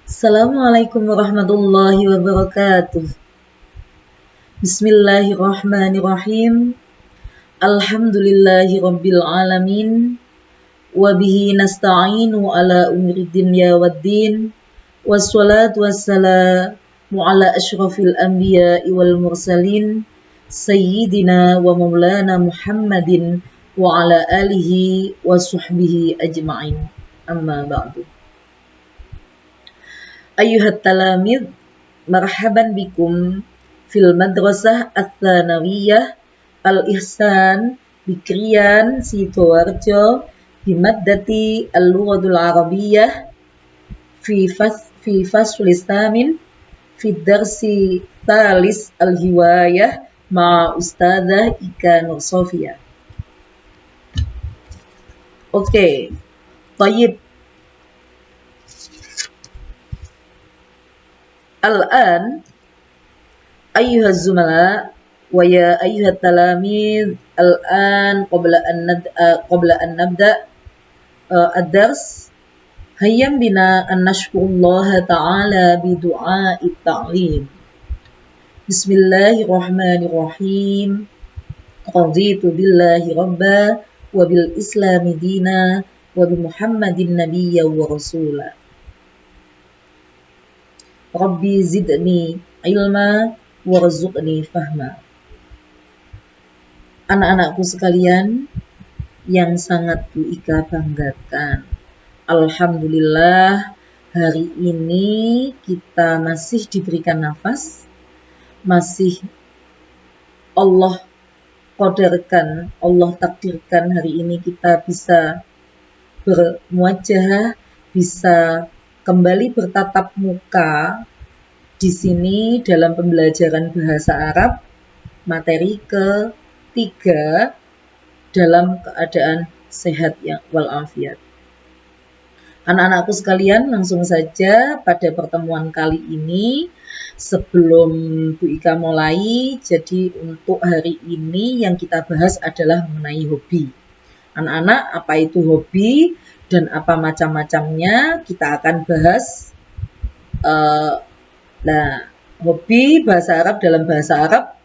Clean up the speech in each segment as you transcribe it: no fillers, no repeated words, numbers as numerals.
Assalamualaikum warahmatullahi wabarakatuh. Bismillahirrahmanirrahim. Alhamdulillahi rabbil alamin. Wabihi nasta'inu ala umri dunya waddin. Wassalatu wassalamu ala ashrafil anbiya'i wal mursalin. Sayyidina wa maulana Muhammadin wa ala alihi wa sahbihi ajma'in. Amma ba'du. Ayuhat talamid, marhaban bikum fil madrasah ats-tsanawiyah Al-Ihsan Bikriyan Sidoarjo bimaddati al-lughatul arabiyyah fi faslis tsamin fi darsi tsalis al-hiwayah ma Ustadzah Ika Nur Sofia. Oke. Baik. Al-an ayyuhaz zumala wa ya ayyuhat talamid, al-an qabla an nabda ad-dars hayyam bina an nashkurullaha ta'ala bi du'a'it ta'lim. Bismillahirrahmanirrahim. Raditu billahi rabba wa bil islami dina wa bi Muhammadin nabiyya wa rasula. Rabbi zidni ilma warzuqni fahma. Anak-anakku sekalian yang sangat Bu Ika banggakan, alhamdulillah hari ini kita masih diberikan nafas, masih Allah qadarkan, Allah takdirkan hari ini kita bisa bermuajahah, bisa kembali bertatap muka di sini dalam pembelajaran bahasa Arab materi ketiga dalam keadaan sehat yang walafiat. Anak-anakku sekalian, langsung saja pada pertemuan kali ini sebelum Bu Ika mulai, jadi untuk hari ini yang kita bahas adalah mengenai hobi. Anak-anak, apa itu hobi dan apa macam-macamnya kita akan bahas. Hobi bahasa Arab dalam bahasa Arab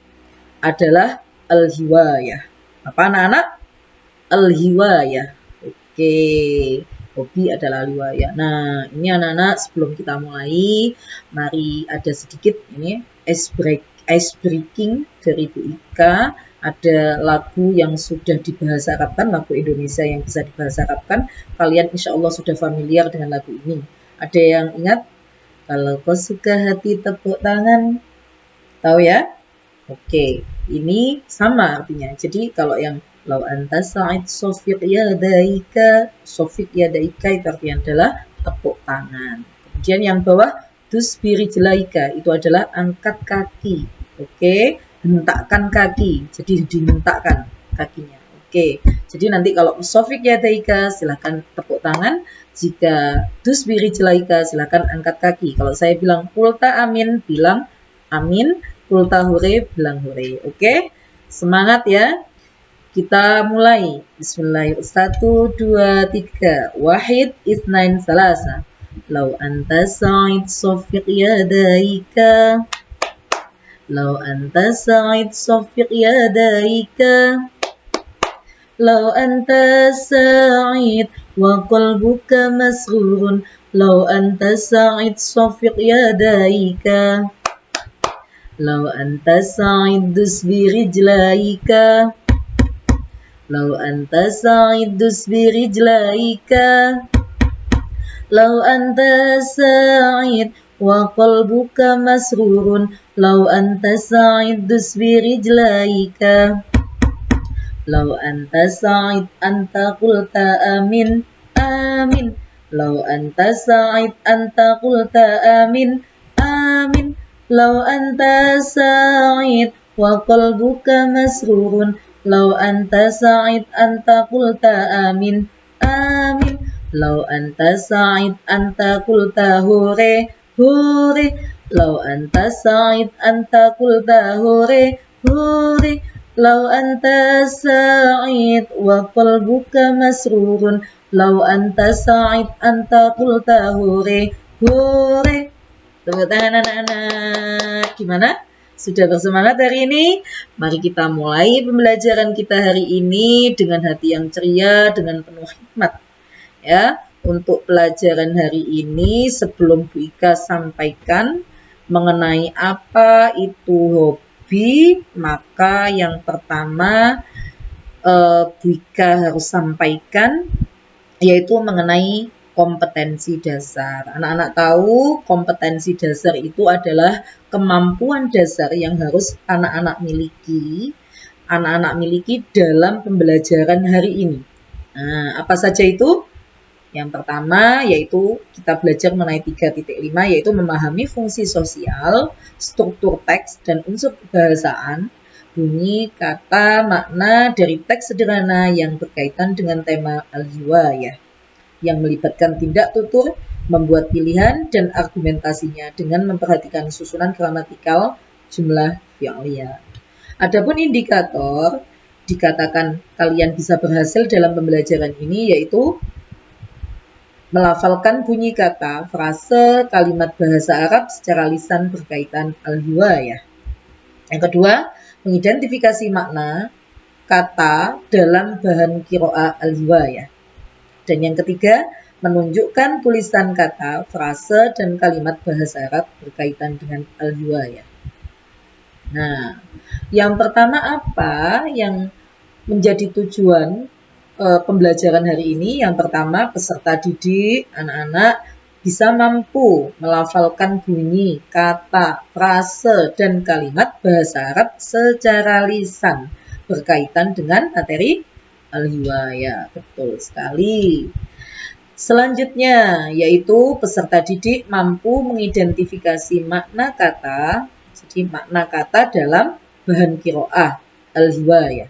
adalah al-hiwayah. Apa anak-anak? Al-hiwayah. Oke, hobi adalah al-hiwayah. Nah, ini anak-anak sebelum kita mulai, mari ada sedikit ini ice breaking dari Bu Ika. Ada lagu yang sudah dibahasa Arabkan, lagu Indonesia yang bisa dibahasa Arabkan. Kalian insya Allah sudah familiar dengan lagu ini. Ada yang ingat? Kalau kau suka hati tepuk tangan. Tahu ya? Oke, ini sama artinya. Jadi kalau yang lau anta sa'id sofiq yadaika, sofiq yadaika itu artinya adalah tepuk tangan. Kemudian yang bawah tusbiri jelaika itu adalah angkat kaki. Oke, hentakkan kaki. Jadi dihentakkan kakinya. Oke, jadi nanti kalau sofiq yadaika silakan tepuk tangan. Jika tusbiri jelaika silakan angkat kaki. Kalau saya bilang kulta amin, bilang amin. Kulta hure, bilang hure. Oke, semangat ya. Kita mulai. Bismillahirrahmanirrahim. 1, 2, 3. Wahid, itsnain, salasa. Lau anta sa'id sofiq yadaika. Lau anta sa'id sofiq yadaika. Lau anta sa'id wa qalbuka masrurun. Lau anta sa'id sofiq yadaika. Lau anta sa'id dusbi rijlaika. Lau anta sa'id dusbi rijlaika. Lau anta sa'id wa qalbuka masrurun. Lau anta sa'id dusbi rijlaika. Lau anta sa'id anta qulta amin, amin. Lau anta sa'id anta qulta amin, amin. Lau anta sa'id wa qalbuka masrurun. Lau anta sa'id anta qulta amin, amin. Lau anta sa'id anta qulta hure, hure. Lau anta sa'id anta qulta hure, hure. Lau anta sa'id wa qalbuka masrurun. Lau anta sa'id anta qulta hore. Hore. Tepuk tangan anak-anak. Gimana? Sudah bersemangat hari ini? Mari kita mulai pembelajaran kita hari ini dengan hati yang ceria, dengan penuh hikmat. Ya, untuk pelajaran hari ini sebelum Bu Ika sampaikan mengenai apa itu hobi, maka yang pertama Bu Ika harus sampaikan yaitu mengenai kompetensi dasar. Anak-anak tahu kompetensi dasar itu adalah kemampuan dasar yang harus anak-anak miliki dalam pembelajaran hari ini. Nah, apa saja itu? Yang pertama yaitu kita belajar mengenai 3.5 yaitu memahami fungsi sosial, struktur teks, dan unsur kebahasaan, bunyi, kata, makna dari teks sederhana yang berkaitan dengan tema al-hiwayah yang melibatkan tindak tutur, membuat pilihan, dan argumentasinya dengan memperhatikan susunan gramatikal, jumlah, fi'liyah. Adapun indikator, dikatakan kalian bisa berhasil dalam pembelajaran ini yaitu melafalkan bunyi kata, frase, kalimat bahasa Arab secara lisan berkaitan al-hiwayah. Yang kedua, mengidentifikasi makna kata dalam bahan qiraah al-hiwayah. Dan yang ketiga, menunjukkan tulisan kata, frase, dan kalimat bahasa Arab berkaitan dengan al-hiwayah. Nah, yang pertama apa yang menjadi tujuan pembelajaran hari ini? Yang pertama, peserta didik, anak-anak bisa mampu melafalkan bunyi, kata, frase, dan kalimat bahasa Arab secara lisan berkaitan dengan materi al-hiwayah. Betul sekali. Selanjutnya, yaitu peserta didik mampu mengidentifikasi makna kata, jadi makna kata dalam bahan qiraah al-hiwayah.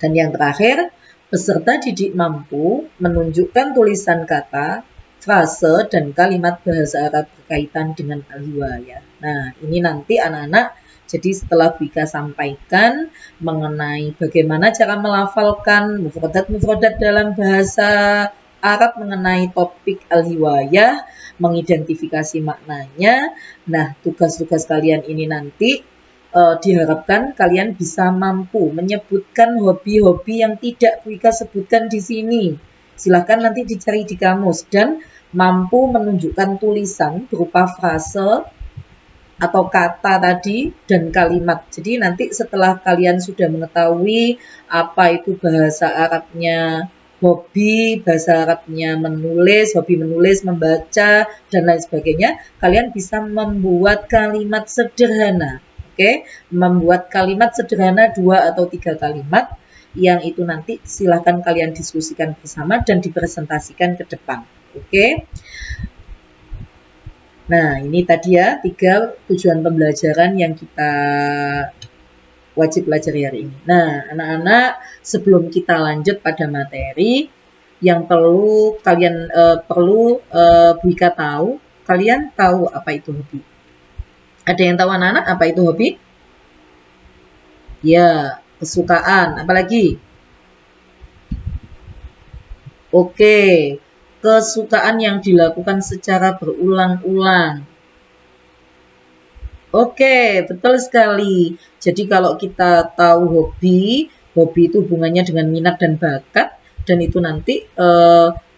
Dan yang terakhir, peserta didik mampu menunjukkan tulisan kata, frase, dan kalimat bahasa Arab berkaitan dengan al-hiwayah. Nah, ini nanti anak-anak, jadi setelah Bu Ika sampaikan mengenai bagaimana cara melafalkan mufradat-mufradat dalam bahasa Arab mengenai topik al-hiwayah, mengidentifikasi maknanya. Nah, tugas-tugas kalian ini nanti diharapkan kalian bisa mampu menyebutkan hobi-hobi yang tidak Bu Ika sebutkan di sini. Silahkan nanti dicari di kamus dan mampu menunjukkan tulisan berupa frase atau kata tadi dan kalimat. Jadi nanti setelah kalian sudah mengetahui apa itu bahasa Arabnya hobi, bahasa Arabnya menulis, hobi menulis, membaca, dan lain sebagainya, kalian bisa membuat kalimat sederhana. Oke, membuat kalimat sederhana 2 atau 3 kalimat yang itu nanti silahkan kalian diskusikan bersama dan dipresentasikan ke depan. Oke. Nah, ini tadi ya 3 tujuan pembelajaran yang kita wajib pelajari hari ini. Nah, anak-anak, sebelum kita lanjut pada materi, yang perlu kalian Bu Ika tahu, kalian tahu apa itu hobi? Ada yang tahu anak-anak apa itu hobi? Ya, kesukaan. Apalagi? Oke, kesukaan yang dilakukan secara berulang-ulang. Oke, betul sekali. Jadi kalau kita tahu hobi itu hubungannya dengan minat dan bakat, dan itu nanti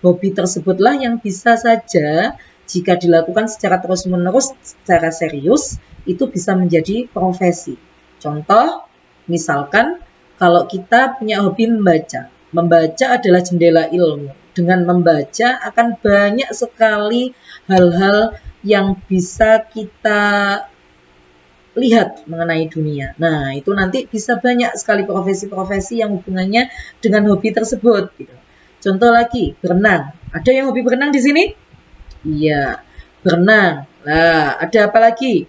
hobi tersebutlah yang bisa saja jika dilakukan secara terus-menerus, secara serius, itu bisa menjadi profesi. Contoh, misalkan kalau kita punya hobi membaca. Membaca adalah jendela ilmu. Dengan membaca akan banyak sekali hal-hal yang bisa kita lihat mengenai dunia. Nah, itu nanti bisa banyak sekali profesi-profesi yang hubungannya dengan hobi tersebut. Gitu. Contoh lagi, berenang. Ada yang hobi berenang di sini? Iya, berenang. Nah, ada apa lagi?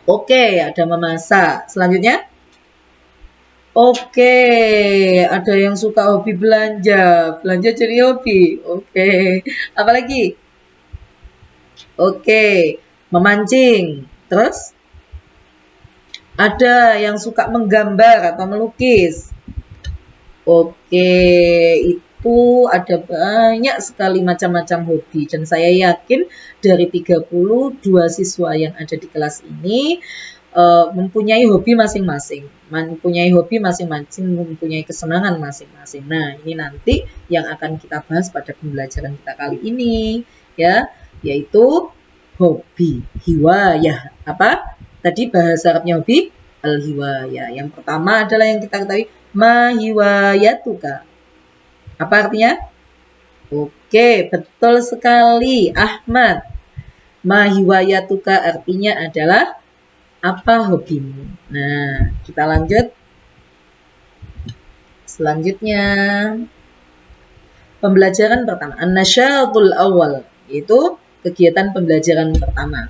Oke, ada memasak. Selanjutnya? Oke, ada yang suka hobi belanja. Belanja jadi hobi. Oke, apa lagi? Oke, memancing. Terus? Ada yang suka menggambar atau melukis. Oke, itu ada banyak sekali macam-macam hobi. Dan saya yakin dari 32 siswa yang ada di kelas ini mempunyai hobi masing-masing. Mempunyai kesenangan masing-masing. Nah, ini nanti yang akan kita bahas pada pembelajaran kita kali ini. Ya, yaitu hobi. Hiwayah. Apa? Tadi bahasa Arabnya hobi? Al-hiwayah. Yang pertama adalah yang kita ketahui. Ma hiwayatuka. Apa artinya? Oke, betul sekali Ahmad. Ma hiwayatuka artinya adalah apa hobimu. Nah, kita lanjut. Selanjutnya pembelajaran pertama, an-nasyatul awal, yaitu kegiatan pembelajaran pertama.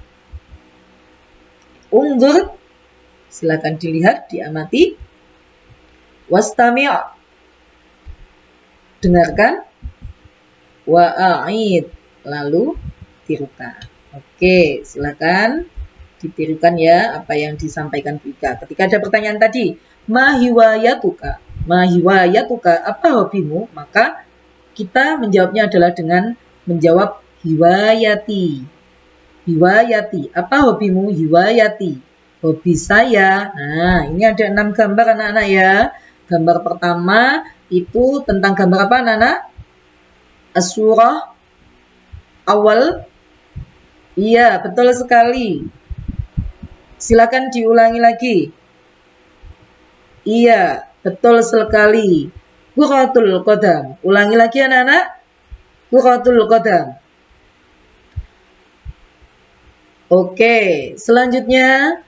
Unzur, silakan dilihat, diamati. Wastami', dengarkan. Wa'a'id, lalu tirukan. Oke, silakan ditirukan ya apa yang disampaikan Bika. Ketika ada pertanyaan tadi, ma hiwayatuka, apa hobimu? Maka kita menjawabnya adalah dengan menjawab hiwayati. Hiwayati, apa hobimu? Hiwayati, hobi saya. Nah, ini ada 6 gambar anak-anak ya. Gambar pertama itu tentang gambar apa anak-anak? As-surah awal. Iya, betul sekali. Silakan diulangi lagi. Iya, betul sekali. Kuratul qadam. Ulangi lagi anak-anak. Kuratul qadam. Oke, selanjutnya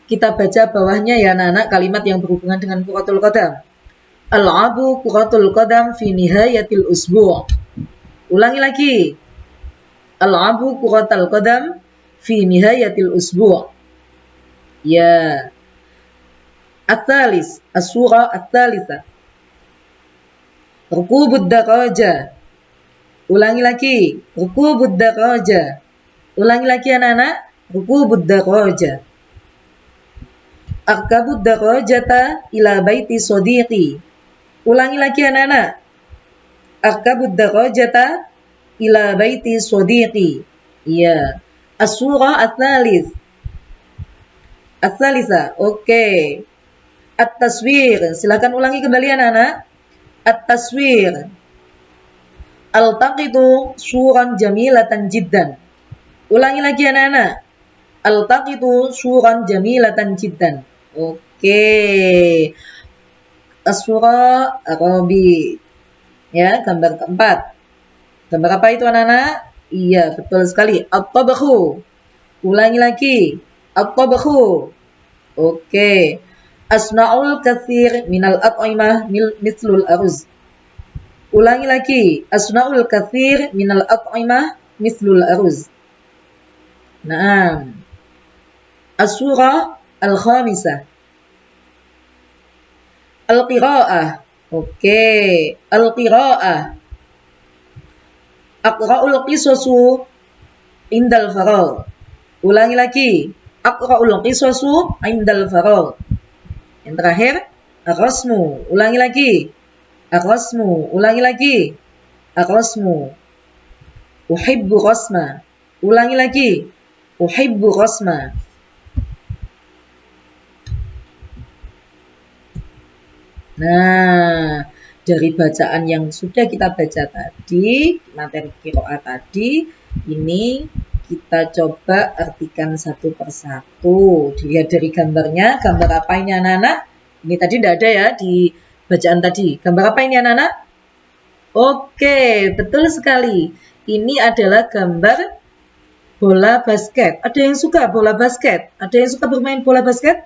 kita baca bawahnya ya anak-anak kalimat yang berhubungan dengan kuratul qadam. Al-abu kuratul qadam fi nihayatil usbu'. Ulangi lagi. Al-abu kuratul qadam fi nihayatil usbu'. Ya. At-talis, as-surah at-talisah. Rukubud daraja. Ulangi lagi. Rukubud daraja. Ulangi lagi anak-anak. Rukubud daraja. Arkabud darajata ila baiti sodiqi. Ulangi lagi anak-anak. Arkabud darajata ila baiti sodiqi. Iya. As-surah at-talis. At-talisah. Oke. At-taswir. Silakan ulangi kembali anak-anak. At-taswir. Al-taqitu suran jamilatan jiddan. Ulangi lagi anak-anak. Al-taqitu suran jamilatan jiddan. Oke. As-surah Arabi. Ya, gambar keempat. Gambar apa itu anak-anak? Iya, betul sekali. At-tabakhu. Ulangi lagi. At-tabakhu. Oke. Asna'ul katsir minal at'imah mislul aruz. Ulangi lagi. Asna'ul katsir minal at'imah mislul aruz. Naam. As-surah al-khamisah. Al-qira'ah. Oke. Al-qira'ah. Aqra'ul qisasu indal faragh. Ulangi lagi. Aqra'ul qisasu indal faragh. Yang terakhir, ar-rasmu. Ulangi lagi. Ar-rasmu. Ulangi lagi. Ar-rasmu. Uhibbu rasma. Ulangi lagi. Uhibbu rasma. Nah, dari bacaan yang sudah kita baca tadi, materi qiraah tadi, ini kita coba artikan satu persatu. Dilihat dari gambarnya, gambar apa ini anak-anak? Ini tadi tidak ada ya di bacaan tadi. Gambar apa ini anak-anak? Oke, betul sekali. Ini adalah gambar bola basket. Ada yang suka bola basket? Ada yang suka bermain bola basket?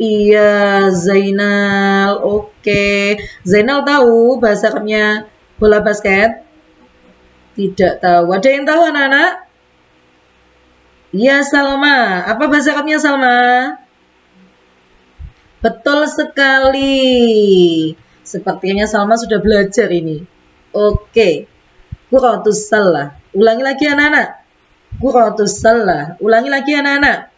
Iya, Zainal. Oke. Zainal tahu bahasa Arabnya bola basket? Tidak tahu. Ada yang tahu anak-anak? Iya, Salma. Apa bahasa Arabnya Salma? Betul sekali. Sepertinya Salma sudah belajar ini. Oke. Qur'atus salah. Ulangi lagi anak-anak. Qur'atus salah. Ulangi lagi anak-anak.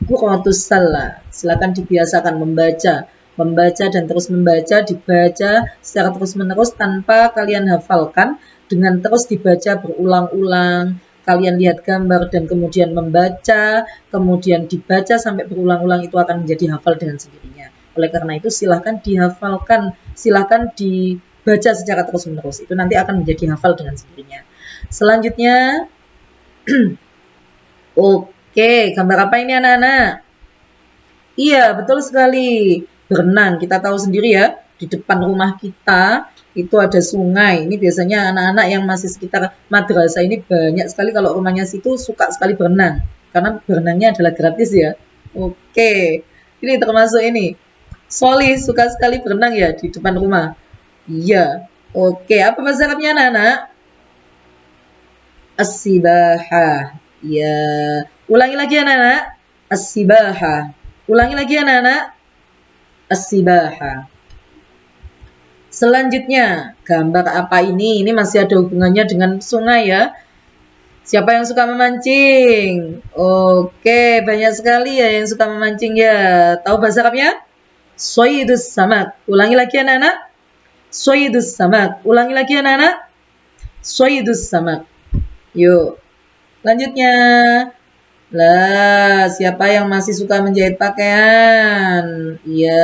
Qurratus salah. Silakan dibiasakan membaca dan terus membaca, dibaca secara terus-menerus tanpa kalian hafalkan, dengan terus dibaca berulang-ulang. Kalian lihat gambar dan kemudian membaca, kemudian dibaca sampai berulang-ulang, itu akan menjadi hafal dengan sendirinya. Oleh karena itu silahkan dihafalkan, silahkan dibaca secara terus-menerus. Itu nanti akan menjadi hafal dengan sendirinya. Selanjutnya, oke, gambar apa ini anak-anak? Iya, betul sekali. Berenang, kita tahu sendiri ya, di depan rumah kita itu ada sungai. Ini biasanya anak-anak yang masih sekitar madrasah ini banyak sekali kalau rumahnya situ suka sekali berenang. Karena berenangnya adalah gratis ya. Oke, ini termasuk ini. Solih suka sekali berenang ya di depan rumah. Iya. Oke, apa bahasa Arabnya anak-anak? As-sibahah. Ya. Ulangi lagi anak-anak. As-sibahah. Ulangi lagi anak-anak. As-sibahah. Selanjutnya, gambar apa ini? Ini masih ada hubungannya dengan sungai ya. Siapa yang suka memancing? Oke, banyak sekali ya yang suka memancing ya. Tahu bahasa Arabnya? Soyidus samak. Ulangi lagi anak-anak. Soyidus samak. Ulangi lagi anak-anak. Soyidus samak. Yuk. Lanjutnya. Lah, siapa yang masih suka menjahit pakaian? Ya,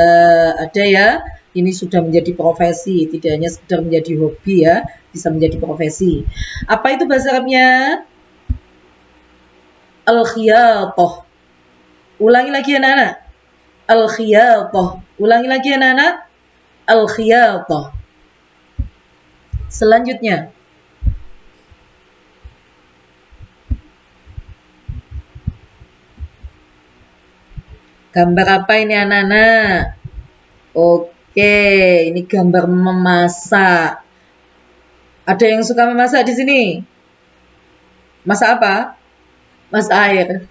ada ya. Ini sudah menjadi profesi, tidak hanya sekedar menjadi hobi ya, bisa menjadi profesi. Apa itu bahasa Arabnya? Al-khiyatah. Ulangi lagi anak-anak. Al-khiyatah. Ulangi lagi anak-anak. Al-khiyatah. Selanjutnya. Gambar apa ini anak-anak? Oke, ini gambar memasak. Ada yang suka memasak di sini? Masak apa? Masak air.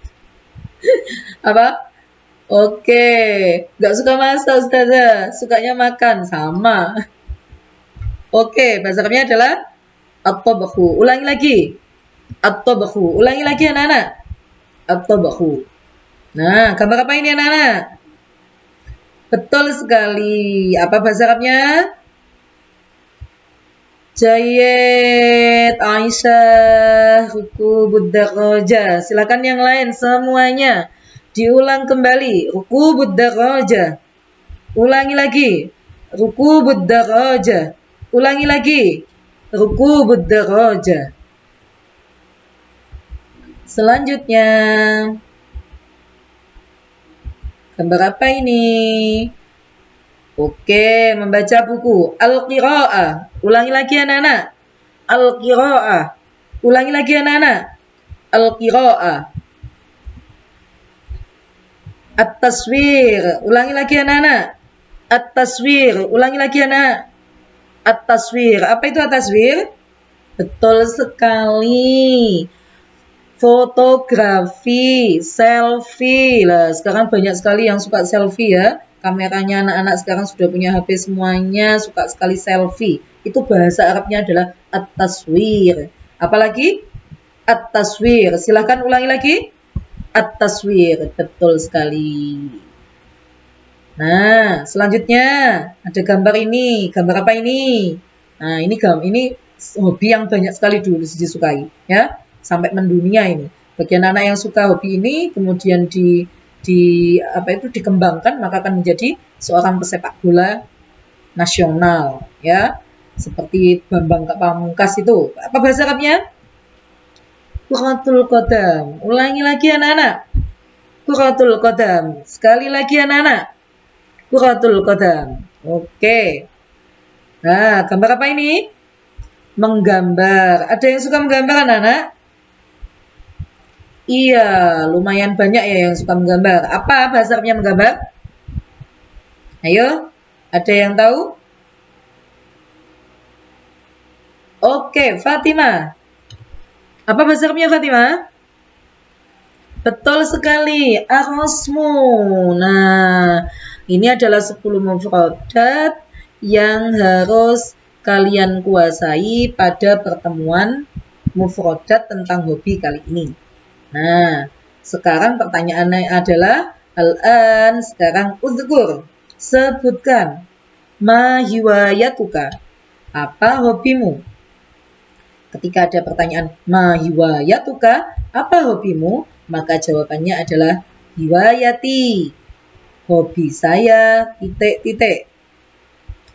Apa? Oke, nggak suka masak Ustazah, sukanya makan, sama. Oke, bahasa Arabnya adalah at-tabakhu. Ulangi lagi. At-tabakhu. Ulangi lagi anak-anak. At-tabakhu. Nah, gambar apa ini anak-anak? Betul sekali. Apa bahasa Arabnya? Jayyid, Aisyah, rukubud daraja. Silakan yang lain semuanya. Diulang kembali. Rukubud daraja. Ulangi lagi. Rukubud daraja. Ulangi lagi. Rukubud daraja. Selanjutnya. Gambar apa ini? Oke, membaca buku. Al-qira'ah. Ulangi lagi anak-anak. Al-qira'ah. Ulangi lagi anak-anak. Al-qira'ah. At-taswir. Ulangi lagi anak-anak. At-taswir. Ulangi lagi anak. At-taswir. Apa itu at-taswir? Betul sekali. Fotografi, selfie. Lah, sekarang banyak sekali yang suka selfie ya. Kameranya anak-anak sekarang sudah punya HP semuanya, suka sekali selfie. Itu bahasa Arabnya adalah at-taswir. Apalagi? At-taswir. Silahkan ulangi lagi. At-taswir. Betul sekali. Nah, selanjutnya ada gambar ini. Gambar apa ini? Nah, ini hobi yang banyak sekali dulu disukai ya. Sampai mendunia ini. Bagi anak-anak yang suka hobi ini, kemudian dikembangkan, maka akan menjadi seorang pesepak bola nasional, ya. Seperti Bambang Pamungkas itu. Apa bahasa Arabnya? Kuratul qadam. Ulangi lagi anak-anak. Kuratul qadam. Sekali lagi anak-anak. Kuratul qadam. Oke. Nah, gambar apa ini? Menggambar. Ada yang suka menggambar anak-anak? Iya, lumayan banyak ya yang suka menggambar. Apa bahasa Arabnya menggambar? Ayo, ada yang tahu? Oke, Fatimah. Apa bahasa Arabnya Fatimah? Betul sekali, ar-rasmu. Nah, ini adalah 10 mufradat yang harus kalian kuasai pada pertemuan mufradat tentang hobi kali ini. Nah, Sekarang pertanyaannya adalah al-an, sekarang udhkur, sebutkan ma hiwayatuka, apa hobimu? Ketika ada pertanyaan ma hiwayatuka, apa hobimu? Maka jawabannya adalah hiwayati, hobi saya titik-titik.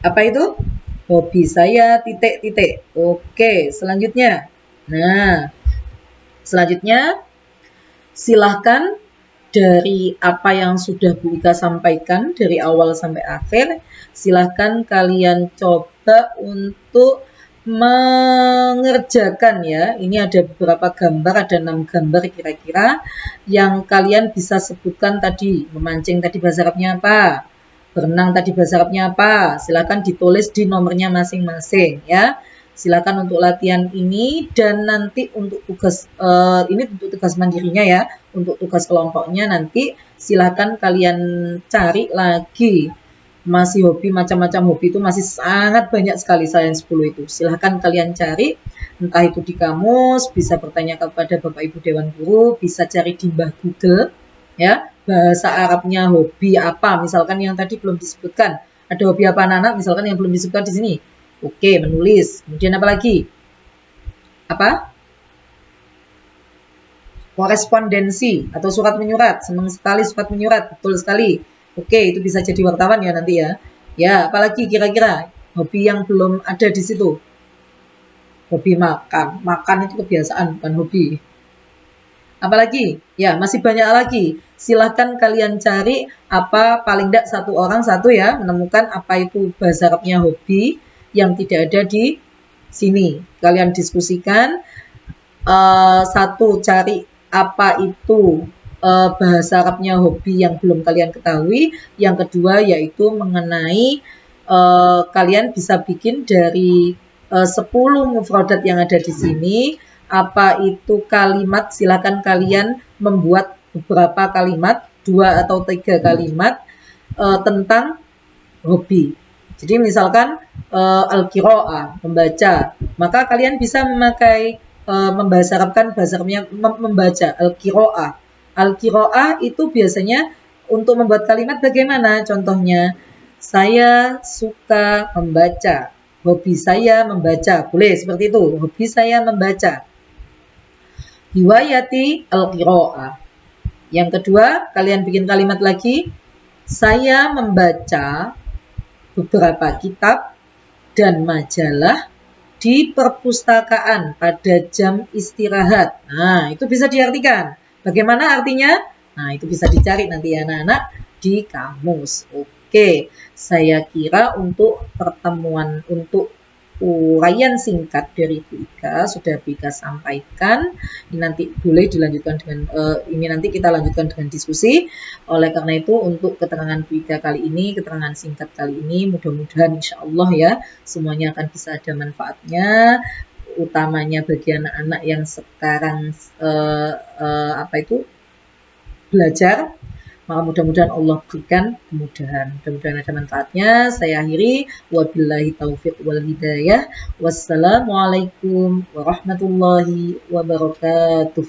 Apa itu? Hobi saya titik-titik. Oke, selanjutnya. Nah, selanjutnya silahkan dari apa yang sudah Bu Ika sampaikan dari awal sampai akhir, silahkan kalian coba untuk mengerjakan ya. Ini ada beberapa gambar, ada 6 gambar kira-kira yang kalian bisa sebutkan tadi. Memancing tadi bahasa Arabnya apa? Berenang tadi bahasa Arabnya apa? Silahkan ditulis di nomornya masing-masing ya. Silakan untuk latihan ini, dan nanti untuk tugas ini untuk tugas mandirinya ya. Untuk tugas kelompoknya nanti silakan kalian cari lagi. Masih hobi, macam-macam hobi itu masih sangat banyak sekali selain 10 itu. Silakan kalian cari, entah itu di kamus, bisa bertanya kepada Bapak Ibu Dewan Guru, bisa cari di Mbah Google ya. Bahasa Arabnya hobi apa, misalkan yang tadi belum disebutkan. Ada hobi apa anak-anak, misalkan yang belum disebutkan di sini. Oke, menulis. Kemudian apa lagi? Apa? Korespondensi atau surat menyurat. Senang sekali surat menyurat, betul sekali. Oke, itu bisa jadi wartawan ya nanti ya. Ya, apalagi kira-kira hobi yang belum ada di situ? Hobi makan. Makan itu kebiasaan, bukan hobi. Apalagi? Ya, masih banyak lagi. Silahkan kalian cari apa, paling tidak satu orang satu ya, menemukan apa itu bahasa Arabnya hobi yang tidak ada di sini. Kalian diskusikan. Satu, cari apa itu bahasa Arabnya hobi yang belum kalian ketahui. Yang kedua yaitu mengenai kalian bisa bikin dari 10 mufradat yang ada di sini. Apa itu kalimat, silakan kalian membuat beberapa kalimat, 2 atau 3 kalimat tentang hobi. Jadi misalkan al-qiraah, membaca, maka kalian bisa memakai membahasa Arabkan bahasa Arabnya membaca, al-qiraah. Al-qiraah itu biasanya untuk membuat kalimat bagaimana? Contohnya, saya suka membaca, hobi saya membaca, boleh seperti itu, hobi saya membaca. Hiwayati al-qiraah. Yang kedua, kalian bikin kalimat lagi, saya membaca beberapa kitab dan majalah di perpustakaan pada jam istirahat. Nah, itu bisa diartikan. Bagaimana artinya? Nah, itu bisa dicari nanti ya anak-anak di kamus. Oke, saya kira untuk pertemuan, untuk uraian singkat dari Bu Ika sudah Bu Ika sampaikan. Ini nanti boleh dilanjutkan dengan ini nanti kita lanjutkan dengan diskusi. Oleh karena itu untuk keterangan Bu Ika kali ini, keterangan singkat kali ini, mudah-mudahan insya Allah ya semuanya akan bisa ada manfaatnya, utamanya bagi anak-anak yang sekarang belajar. Maka mudah-mudahan Allah berikan kemudahan. Mudah-mudahan ada manfaatnya. Saya akhiri. Wabillahi taufiq wal hidayah. Wassalamualaikum warahmatullahi wabarakatuh.